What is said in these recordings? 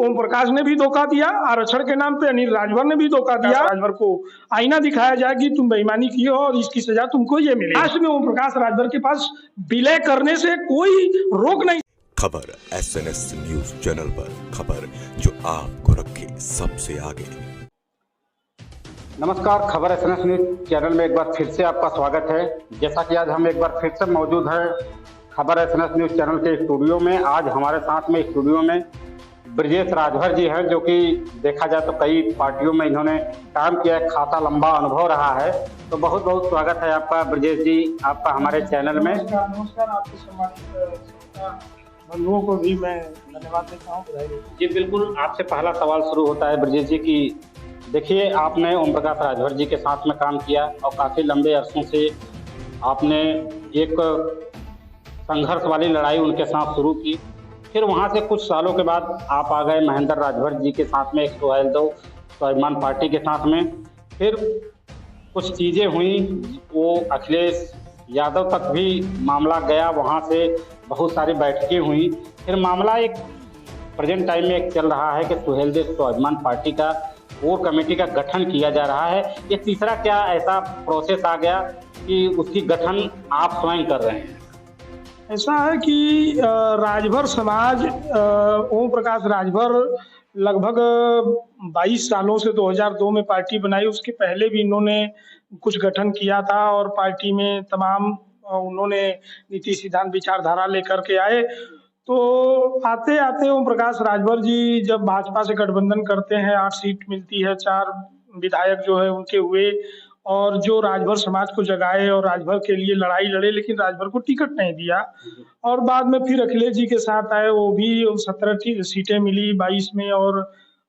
ओम प्रकाश ने भी धोखा दिया, आरक्षण के नाम पे अनिल राजभर ने भी धोखा दिया। राजभर को आईना दिखाया जाए कि तुम बेईमानी की हो और इसकी सजा तुमको ये मिले। लास्ट में ओम प्रकाश राजभर के पास विलय करने से कोई रोक नहीं। खबर SNS न्यूज चैनल पर, खबर जो आपको रखे सबसे आगे। नमस्कार, खबर SNS न्यूज चैनल में एक बार फिर से आपका स्वागत है। जैसा कि आज हम एक बार फिर से मौजूद हैं खबर SNS न्यूज चैनल के स्टूडियो में। आज हमारे साथ में स्टूडियो में ब्रजेश राजभर जी हैं, जो कि देखा जाए तो कई पार्टियों में इन्होंने काम किया है, खासा लंबा अनुभव रहा है। तो बहुत बहुत स्वागत है आपका ब्रजेश जी, आपका हमारे चैनल में। नमस्कार, आपके सम्मानित बंधुओं को भी मैं धन्यवाद देता हूँ। जी बिल्कुल, आपसे पहला सवाल शुरू होता है ब्रजेश जी की देखिए, आपने ओम प्रकाश राजभर जी के साथ में काम किया और काफ़ी लंबे अरसों से आपने एक संघर्ष वाली लड़ाई उनके साथ शुरू की। फिर वहाँ से कुछ सालों के बाद आप आ गए महेंद्र राजभर जी के साथ में, एक स्वाभिमान पार्टी के साथ में। फिर कुछ चीज़ें हुई, वो अखिलेश यादव तक भी मामला गया, वहाँ से बहुत सारी बैठकें हुई। फिर मामला एक प्रेजेंट टाइम में एक चल रहा है कि सुहेलदेव स्वाभिमान पार्टी का कोर कमेटी का गठन किया जा रहा है। ये तीसरा क्या ऐसा प्रोसेस आ गया कि उसकी गठन आप स्वयं कर रहे हैं? ऐसा है कि राजभर समाज, ओम प्रकाश राजभर लगभग 22 सालों से 2002 में पार्टी बनाई। उसके पहले भी इन्होंने कुछ गठन किया था और पार्टी में तमाम उन्होंने नीति सिद्धांत विचारधारा लेकर के आए। तो आते आते ओम प्रकाश राजभर जी जब भाजपा से गठबंधन करते हैं, 8 सीट मिलती है, 4 विधायक जो है उनके हुए, और जो राजभर समाज को जगाए और राजभर के लिए लड़ाई लड़े, लेकिन राजभर को टिकट नहीं दिया। और बाद में फिर अखिलेश जी के साथ आए, वो भी 17 सीटें मिली 22 में, और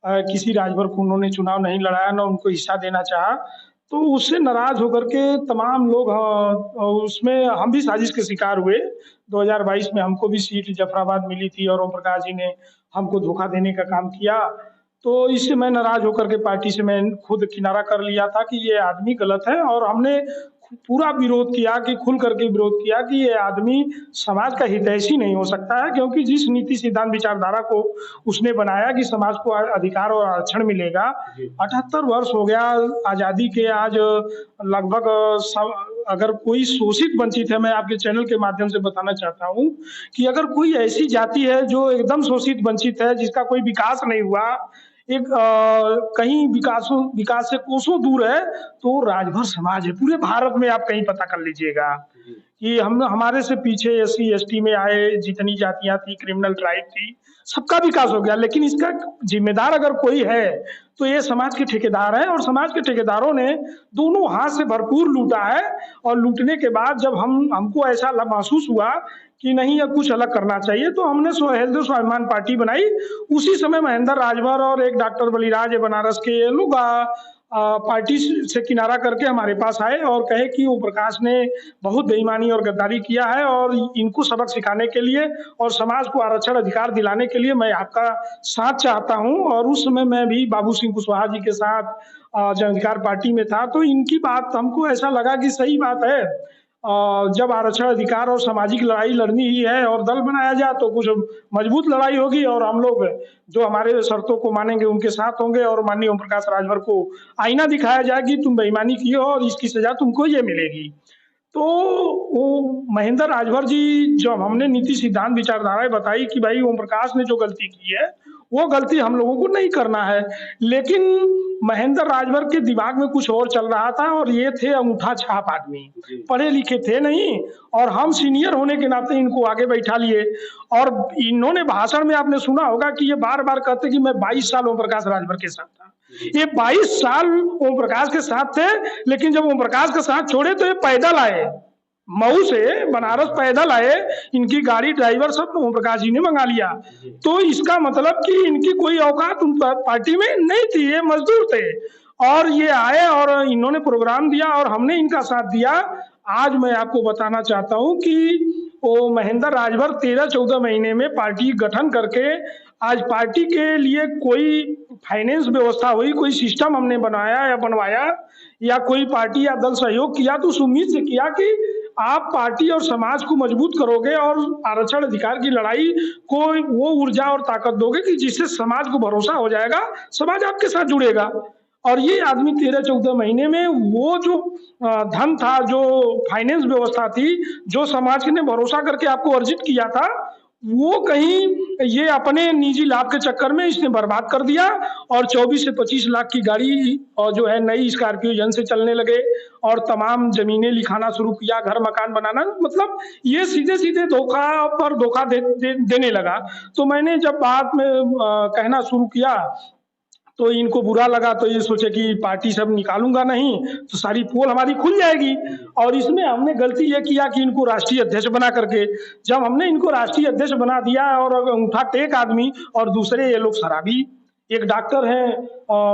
किसी राजभर को उन्होंने चुनाव नहीं लड़ाया, ना उनको हिस्सा देना चाहा। तो उससे नाराज होकर के तमाम लोग, उसमें हम भी साजिश के शिकार हुए। 2022 में हमको भी सीट जफराबाद मिली थी और ओम प्रकाश जी ने हमको धोखा देने का काम किया। तो इससे मैं नाराज होकर के पार्टी से मैं खुद किनारा कर लिया था कि ये आदमी गलत है, और हमने पूरा विरोध किया, कि खुल करके विरोध किया कि ये आदमी समाज का हितैषी नहीं हो सकता है, क्योंकि जिस नीति सिद्धांत विचारधारा को उसने बनाया कि समाज को अधिकार और आरक्षण मिलेगा। 78 वर्ष हो गया आज़ादी के। आज लगभग अगर कोई शोषित वंचित है, मैं आपके चैनल के माध्यम से बताना चाहता हूँ कि अगर कोई ऐसी जाति है जो एकदम शोषित वंचित है, जिसका कोई विकास नहीं हुआ, एक कहीं विकास से कोसों दूर है, तो राजभर समाज है। पूरे भारत में आप कहीं पता कर लीजिएगा कि हमारे से पीछे SC ST में आए जितनी जातियां थी, क्रिमिनल ट्राइब थी, सबका विकास हो गया। लेकिन इसका जिम्मेदार अगर कोई है तो ये समाज के ठेकेदार है, और समाज के ठेकेदारों ने दोनों हाथ से भरपूर लूटा है। और लूटने के बाद जब हमको ऐसा महसूस हुआ कि नहीं, अब कुछ अलग करना चाहिए, तो हमने सुहेलदेव स्वाभिमान पार्टी बनाई। उसी समय महेंद्र राजभर और एक डॉक्टर बलिराज बनारस के, ये लोग पार्टी से किनारा करके हमारे पास आए और कहे कि ओम प्रकाश ने बहुत बेईमानी और गद्दारी किया है, और इनको सबक सिखाने के लिए और समाज को आरक्षण अधिकार दिलाने के लिए मैं आपका साथ चाहता हूं। और उस समय मैं भी बाबू सिंह कुशवाहा जी के साथ जन अधिकार पार्टी में था। तो इनकी बात हमको ऐसा लगा कि सही बात है, जब आरक्षण अधिकार और सामाजिक लड़ाई लड़नी ही है और दल बनाया जाए तो कुछ मजबूत लड़ाई होगी, और हम लोग जो हमारे शर्तों को मानेंगे उनके साथ होंगे, और माननीय ओम प्रकाश राजभर को आईना दिखाया जाए कि तुम बेईमानी की हो और इसकी सजा तुमको ये मिलेगी। तो वो महेंद्र राजभर जी, जब हमने नीति सिद्धांत विचारधाराएं बताई कि भाई ओम प्रकाश ने जो गलती की है वो गलती हम लोगों को नहीं करना है, लेकिन महेंद्र राजभर के दिमाग में कुछ और चल रहा था, और ये थे अंगूठा छाप आदमी, पढ़े लिखे थे नहीं, और हम सीनियर होने के नाते इनको आगे बैठा लिए। और इन्होंने भाषण में आपने सुना होगा कि ये बार बार कहते कि मैं 22 साल ओम प्रकाश राजभर के साथ था। ये 22 साल ओम प्रकाश के साथ थे, लेकिन जब ओम प्रकाश का साथ छोड़े तो ये पैदल आए, मऊ से बनारस पैदल आए। इनकी गाड़ी ड्राइवर सब ओम प्रकाश जी ने मंगा लिया। तो इसका मतलब कि इनकी कोई औकात उन पार्टी में नहीं थी, ये मजदूर थे। और ये आए और इन्होंने प्रोग्राम दिया और हमने इनका साथ दिया। आज मैं आपको बताना चाहता हूं कि वो महेंद्र राजभर 13-14 महीने में पार्टी गठन करके आज पार्टी के लिए कोई फाइनेंस व्यवस्था हुई, कोई सिस्टम हमने बनाया या बनवाया, या कोई पार्टी या दल सहयोग किया, तो उस उम्मीद से किया कि आप पार्टी और समाज को मजबूत करोगे और आरक्षण अधिकार की लड़ाई को वो ऊर्जा और ताकत दोगे कि जिससे समाज को भरोसा हो जाएगा, समाज आपके साथ जुड़ेगा। और ये आदमी 13-14 महीने में वो जो धन था, जो फाइनेंस व्यवस्था थी, जो समाज ने भरोसा करके आपको अर्जित किया था, वो कहीं ये अपने निजी लाभ के चक्कर में इसने बर्बाद कर दिया। और 24 से 25 लाख की गाड़ी और जो है नई स्कॉर्पियो जन से चलने लगे और तमाम जमीनें लिखाना शुरू किया, घर मकान बनाना, मतलब ये सीधे-सीधे धोखा पर धोखा देने लगा। तो मैंने जब बाद में कहना शुरू किया तो इनको बुरा लगा, तो ये सोचे कि पार्टी से अब निकालूंगा नहीं तो सारी पोल हमारी खुल जाएगी। और इसमें हमने गलती ये किया कि इनको राष्ट्रीय अध्यक्ष बना करके, जब हमने इनको राष्ट्रीय अध्यक्ष बना दिया और अंगूठा टेक आदमी, और दूसरे ये लोग शराबी, एक डॉक्टर हैं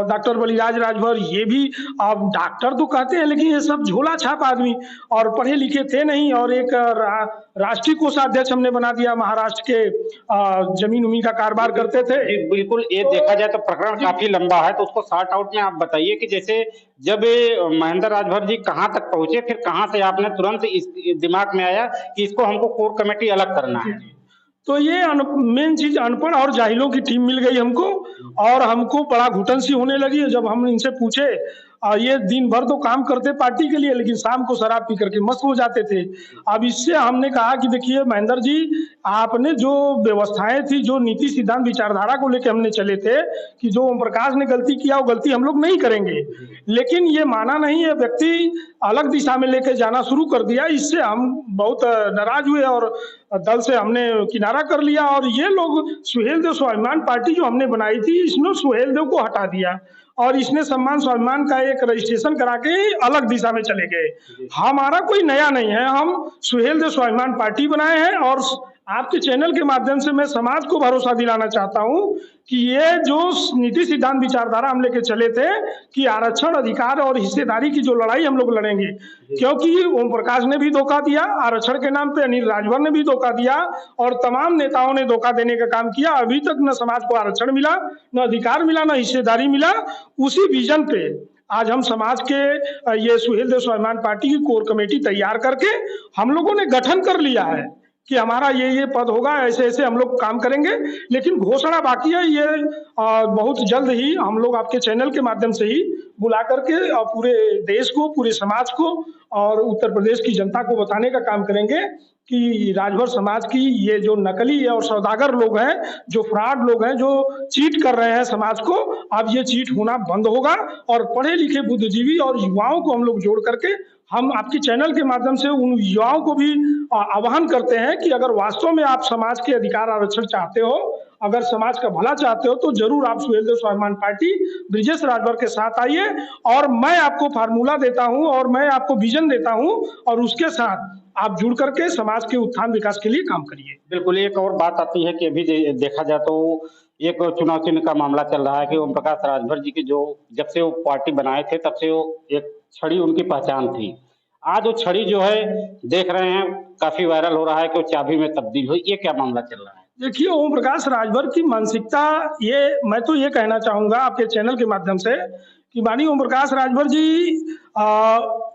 डॉक्टर बलिराज राजभर, ये भी अब डॉक्टर तो कहते हैं लेकिन ये सब झोला छाप आदमी और पढ़े लिखे थे नहीं। और एक राष्ट्रीय कोषाध्यक्ष हमने बना दिया, महाराष्ट्र के जमीन उमी का कारोबार करते थे। बिल्कुल, ये देखा जाए तो प्रकरण काफी लंबा है, तो उसको शॉर्ट आउट में आप बताइए कि जैसे जब महेंद्र राजभर जी कहाँ तक पहुंचे, फिर कहाँ से आपने तुरंत इस दिमाग में आया कि इसको हमको कोर कमेटी अलग करना है। तो ये मेन चीज अनपढ़ और जाहिलों की टीम मिल गई हमको, और हमको बड़ा घुटन सी होने लगी। जब हम इनसे पूछे, ये दिन भर तो काम करते पार्टी के लिए लेकिन शाम को शराब पी करके मस्त हो जाते थे। अब इससे हमने कहा कि देखिए महेंद्र जी, आपने जो व्यवस्थाएं थी, जो नीति सिद्धांत विचारधारा को लेकर हमने चले थे कि जो ओम प्रकाश ने गलती किया वो गलती हम लोग नहीं करेंगे, लेकिन ये माना नहीं, ये व्यक्ति अलग दिशा में लेकर जाना शुरू कर दिया। इससे हम बहुत नाराज हुए और दल से हमने किनारा कर लिया। और ये लोग सुहेल देव स्वाभिमान पार्टी जो हमने बनाई थी, इसने सुहेल देव को हटा दिया और इसने सम्मान स्वाभिमान का एक रजिस्ट्रेशन करा के अलग दिशा में चले गए। हमारा कोई नया नहीं है, हम सुहेल देव स्वाभिमान पार्टी बनाए हैं। और आपके चैनल के माध्यम से मैं समाज को भरोसा दिलाना चाहता हूं कि ये जो नीति सिद्धांत विचारधारा हम लेके चले थे कि आरक्षण अधिकार और हिस्सेदारी की जो लड़ाई हम लोग लड़ेंगे, क्योंकि ओम प्रकाश ने भी धोखा दिया आरक्षण के नाम पे, अनिल राजभर ने भी धोखा दिया और तमाम नेताओं ने धोखा देने का काम किया। अभी तक न समाज को आरक्षण मिला, न अधिकार मिला, न हिस्सेदारी मिला। उसी विजन पे आज हम समाज के ये सुहेल देव स्वाभिमान पार्टी की कोर कमेटी तैयार करके हम लोगों ने गठन कर लिया है कि हमारा ये पद होगा, ऐसे ऐसे हम लोग काम करेंगे। लेकिन घोषणा बाकी है, ये बहुत जल्द ही हम लोग आपके चैनल के माध्यम से ही बुला करके पूरे देश को, पूरे समाज को और उत्तर प्रदेश की जनता को बताने का काम करेंगे कि राजभर समाज की ये जो नकली और सौदागर लोग हैं, जो फ्रॉड लोग हैं, जो चीट कर रहे हैं समाज को, अब ये चीट होना बंद होगा। और पढ़े लिखे बुद्धिजीवी और युवाओं को हम लोग जोड़ करके हम आपके चैनल के माध्यम से उन युवाओं को भी आह्वान करते हैं कि अगर वास्तव में आप समाज के अधिकार आरक्षण चाहते हो, अगर समाज का भला चाहते हो, तो जरूर आप सुहेल देव स्वाभिमान पार्टी ब्रिजेश राजभर के साथ आइए। और मैं आपको फार्मूला देता हूं और मैं आपको विजन देता हूं और उसके साथ आप जुड़ करके समाज के उत्थान विकास के लिए काम करिए। बिल्कुल, एक और बात आती है कि अभी देखा जाए तो एक चुनाव चिन्ह का मामला चल रहा है कि ओम प्रकाश राजभर जी की जो जब से वो पार्टी बनाए थे तब से वो एक छड़ी उनकी पहचान थी। आज वो छड़ी जो है देख रहे हैं काफी वायरल हो रहा है कि वो चाबी में तब्दील हुई, ये क्या मामला चल रहा है? देखिए, ओम प्रकाश राजभर की मानसिकता, ये मैं तो ये कहना चाहूंगा आपके चैनल के माध्यम से कि माननीय ओम प्रकाश राजभर जी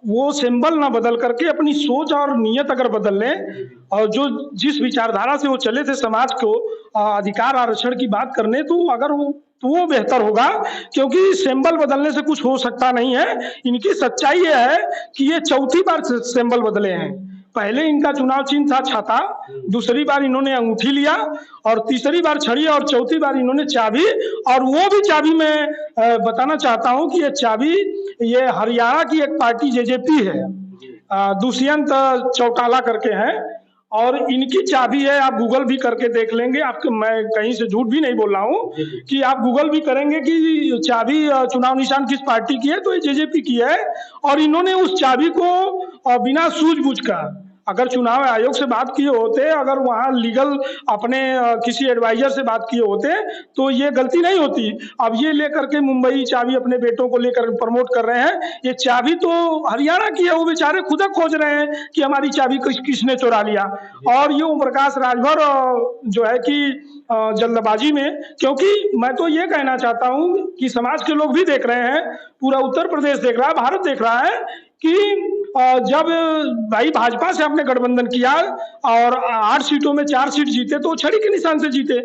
वो सिंबल ना बदल करके अपनी सोच और नियत अगर बदल लें और जो जिस विचारधारा से वो चले थे समाज को अधिकार आरक्षण की बात करने, तो अगर वो बेहतर होगा। क्योंकि सिंबल बदलने से कुछ हो सकता नहीं है। इनकी सच्चाई ये है कि ये चौथी बार सिंबल बदले हैं। पहले इनका चुनाव चिन्ह था छाता, दूसरी बार इन्होंने अंगूठी लिया और तीसरी बार छड़ी और चौथी बार इन्होंने चाबी। और वो भी चाबी मैं बताना चाहता हूं कि ये चाबी ये हरियाणा की एक पार्टी जेजेपी है, दुष्यंत चौटाला करके हैं, और इनकी चाबी है। आप गूगल भी करके देख लेंगे, आपके मैं कहीं से झूठ भी नहीं बोल रहा हूं कि आप गूगल भी करेंगे कि चाबी चुनाव निशान किस पार्टी की है, तो ये जेजेपी की है। और इन्होंने उस चाबी को बिना सूझबूझ का, अगर चुनाव आयोग से बात किए होते, अगर वहां लीगल अपने किसी एडवाइजर से बात किए होते, तो ये गलती नहीं होती। अब ये लेकर के मुंबई चाबी अपने बेटों को लेकर प्रमोट कर रहे हैं। ये चाबी तो हरियाणा की है, वो बेचारे खुद खोज रहे हैं कि हमारी चाबी किसने चुरा लिया। और ये ओम प्रकाश राजभर जो है कि जल्दबाजी में, क्योंकि मैं तो ये कहना चाहता हूं कि समाज के लोग भी देख रहे हैं, पूरा उत्तर प्रदेश देख रहा है, भारत देख रहा है कि जब भाई भाजपा से आपने गठबंधन किया और 8 सीटों में 4 सीट जीते तो छड़ी के निशान से जीते।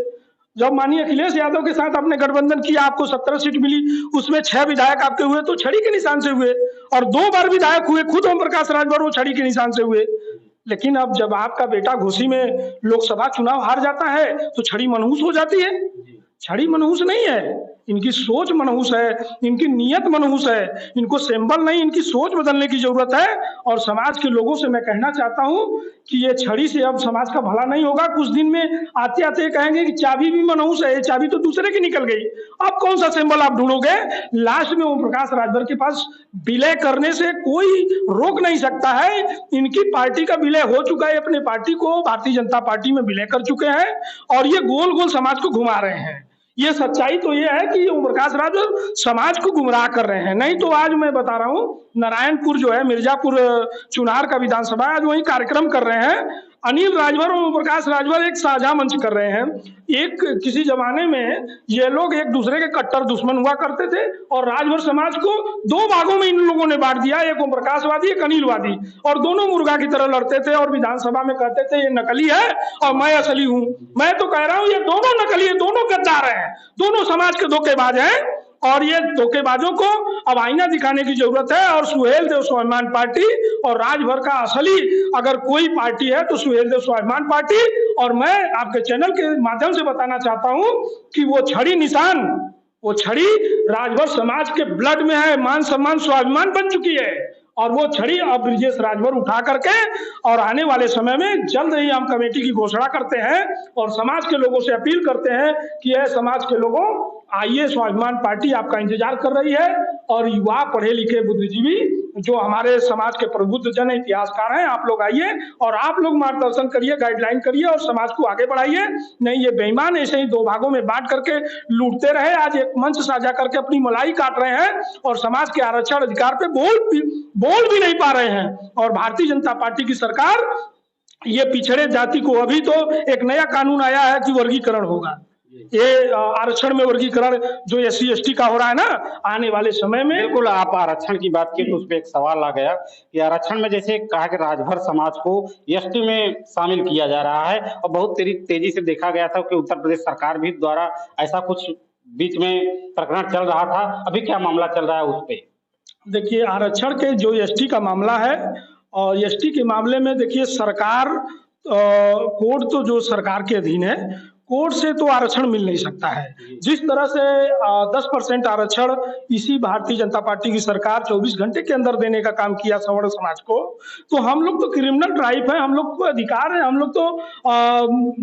जब माननीय अखिलेश यादव के साथ आपने गठबंधन किया, आपको 17 सीट मिली, उसमें 6 विधायक आपके हुए तो छड़ी के निशान से हुए, और 2 बार विधायक हुए खुद ओम प्रकाश राजभर, वो छड़ी के निशान से हुए। लेकिन अब जब आपका बेटा घोसी में लोकसभा चुनाव हार जाता है तो छड़ी मनहूस हो जाती है। छड़ी मनहूस नहीं है, इनकी सोच मनहूस है, इनकी नीयत मनहूस है, इनको सिंबल नहीं, इनकी सोच बदलने की जरूरत है। और समाज के लोगों से मैं कहना चाहता हूं कि ये छड़ी से अब समाज का भला नहीं होगा। कुछ दिन में आते आते कहेंगे कि चाबी भी मनहूस है, ये चाबी तो दूसरे की निकल गई। अब कौन सा सिंबल आप ढूंढोगे? लास्ट में ओम प्रकाश राजभर के पास विलय करने से कोई रोक नहीं सकता है। इनकी पार्टी का विलय हो चुका है, अपने पार्टी को भारतीय जनता पार्टी में विलय कर चुके हैं और ये गोल गोल समाज को घुमा रहे हैं। ये सच्चाई तो ये है कि ओम प्रकाश राजभर समाज को गुमराह कर रहे हैं। नहीं तो आज मैं बता रहा हूं, नारायणपुर जो है, मिर्जापुर चुनार का विधानसभा, आज वही कार्यक्रम कर रहे हैं। अनिल राजभर और ओम प्रकाश राजभर एक साझा मंच कर रहे हैं। एक किसी जमाने में ये लोग एक दूसरे के कट्टर दुश्मन हुआ करते थे और राजभर समाज को 2 भागों में इन लोगों ने बांट दिया, एक ओम प्रकाशवादी, एक अनिलवादी, और दोनों मुर्गा की तरह लड़ते थे और विधानसभा में कहते थे ये नकली है और मैं असली हूं। मैं तो कह रहा हूं ये दोनों नकली है, दोनों गद्दार हैं, दोनों समाज के धोखेबाज हैं। और ये धोखेबाजों को अब आईना दिखाने की जरूरत है। और सुहेल देव स्वाभिमान पार्टी और राजभर का असली अगर कोई पार्टी है तो सुहेल देव स्वाभिमान पार्टी। और मैं आपके चैनल के माध्यम से बताना चाहता हूं कि वो छड़ी निशान, वो छड़ी राजभर समाज के ब्लड में है, मान सम्मान स्वाभिमान बन चुकी है। और वो छड़ी अब ब्रिजेश राजभर उठा करके और आने वाले समय में जल्द ही हम कमेटी की घोषणा करते हैं और समाज के लोगों से अपील करते हैं कि यह समाज के लोगों आइए, स्वाभिमान पार्टी आपका इंतजार कर रही है। और युवा, पढ़े लिखे बुद्धिजीवी जो हमारे समाज के प्रबुद्ध जन इतिहासकार हैं, आप लोग आइए और आप लोग मार्गदर्शन करिए, गाइडलाइन करिए और समाज को आगे बढ़ाइए। नहीं, ये बेईमान ऐसे ही 2 भागों में बांट करके लूटते रहे, आज एक मंच साझा करके अपनी मलाई काट रहे हैं और समाज के आरक्षण अधिकार पे बोल भी नहीं पा रहे हैं। और भारतीय जनता पार्टी की सरकार ये पिछड़े जाति को, अभी तो एक नया कानून आया है कि वर्गीकरण होगा, ये आरक्षण में वर्गीकरण जो SC ST का हो रहा है ना, आने वाले समय में। बिल्कुल, आप आरक्षण की बात की तो उस पर एक सवाल आ गया कि आरक्षण में जैसे कहा कि राजभर समाज को ST में शामिल किया जा रहा है और बहुत तेजी से देखा गया था कि उत्तर प्रदेश सरकार भी द्वारा ऐसा कुछ बीच में प्रकरण चल रहा था। अभी क्या मामला चल रहा है उस पे? देखिए, आरक्षण के जो ST का मामला है और ST के मामले में देखिए, सरकार कोर्ट तो जो सरकार के अधीन है, कोर्ट से तो आरक्षण मिल नहीं सकता है। जिस तरह से 10% आरक्षण इसी भारतीय जनता पार्टी की सरकार 24 घंटे के अंदर देने का काम किया सवर्ण समाज को, तो हम लोग तो क्रिमिनल ट्राइब है, हम लोग को अधिकार है। हम लोग तो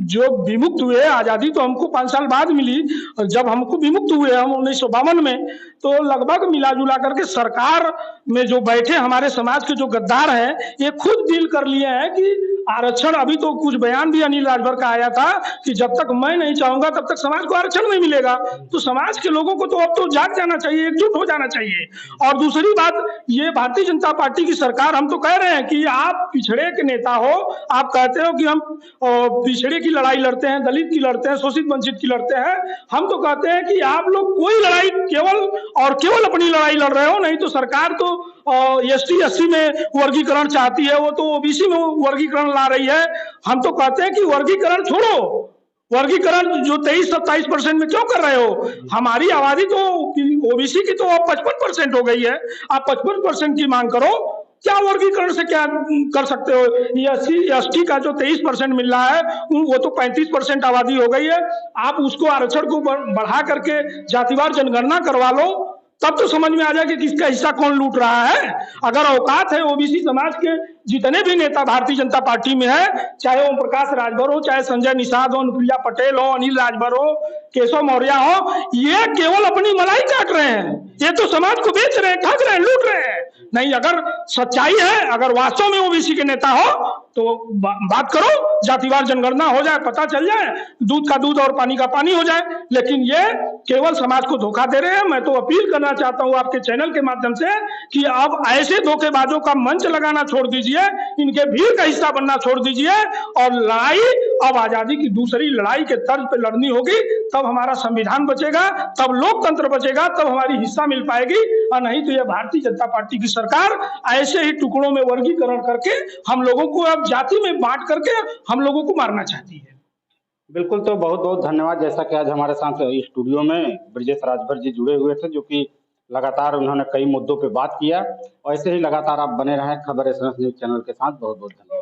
जो विमुक्त हुए, आजादी तो हमको 5 साल बाद मिली, जब हमको विमुक्त हुए हम 1952 में, तो लगभग मिला जुला करके सरकार में जो बैठे हमारे समाज के जो गद्दार हैं, ये खुद डील कर लिए हैं कि आरक्षण, अभी तो कुछ बयान भी अनिल राजभर का आया था कि जब तक मैं नहीं चाहूंगा तब तक समाज को आरक्षण नहीं मिलेगा। तो समाज के लोगों को तो अब तो जाग जाना चाहिए, एकजुट हो जाना चाहिए। और दूसरी बात, ये भारतीय जनता पार्टी की सरकार, हम तो कह रहे हैं कि आप पिछड़े के नेता हो, आप कहते हो कि हम पिछड़े की लड़ाई लड़ते हैं, दलित की लड़ते हैं, शोषित वंचित की लड़ते हैं। हम तो कहते हैं कि आप लोग कोई लड़ाई केवल अपनी लड़ाई लड़ रहे हो। नहीं तो सरकार तो ST SC में वर्गीकरण चाहती है, वो तो OBC में वर्गीकरण ला रही है। हम तो कहते हैं कि वर्गीकरण छोड़ो, वर्गीकरण जो 23-27% में क्यों कर रहे हो? हमारी आबादी तो OBC की तो अब 55% हो गई है, आप 55% की मांग करो। क्या वर्गीकरण से क्या कर सकते हो? SC ST का जो 23% मिल रहा है वो तो 35% आबादी हो गई है। आप उसको आरक्षण को बढ़ा करके जातिवार जनगणना करवा लो, तब तो समझ में आ जाए कि किसका हिस्सा कौन लूट रहा है। अगर औकात है OBC समाज के जितने भी नेता भारतीय जनता पार्टी में है, चाहे ओम प्रकाश राजभर हो, चाहे संजय निषाद हो, अनुप्रिया पटेल हो, अनिल राजभर हो, केशव मौर्य हो, ये केवल अपनी मलाई काट रहे हैं। ये तो समाज को बेच रहे हैं, ठग रहे हैं, लूट रहे हैं। नहीं, अगर सच्चाई है, अगर वास्तव में OBC के नेता हो तो बात करो, जातिवार जनगणना हो जाए, पता चल जाए, दूध का दूध और पानी का पानी हो जाए। लेकिन ये केवल समाज को धोखा दे रहे हैं। मैं तो अपील करना चाहता हूं आपके चैनल के माध्यम से कि अब ऐसे धोखेबाजों का मंच लगाना छोड़ दीजिए, इनके भीड़ का हिस्सा बनना छोड़ दीजिए और लड़ाई अब आजादी की दूसरी लड़ाई के तर्ज पे लड़नी होगी। तब हमारा संविधान बचेगा, तब लोकतंत्र बचेगा, तब हमारी हिस्सा मिल पाएगी। और नहीं तो यह भारतीय जनता पार्टी की सरकार ऐसे ही टुकड़ों में वर्गीकरण करके हम लोगों को अब जाति में बांट करके हम लोगों को मारना चाहती है। बिल्कुल, तो बहुत बहुत धन्यवाद। जैसा कि आज हमारे साथ इस स्टूडियो में ब्रजेश राजभर जी जुड़े हुए थे, जो कि लगातार उन्होंने कई मुद्दों पे बात किया। और ऐसे ही लगातार आप बने रहें खबर एसएमएस न्यूज चैनल के साथ। बहुत बहुत धन्यवाद।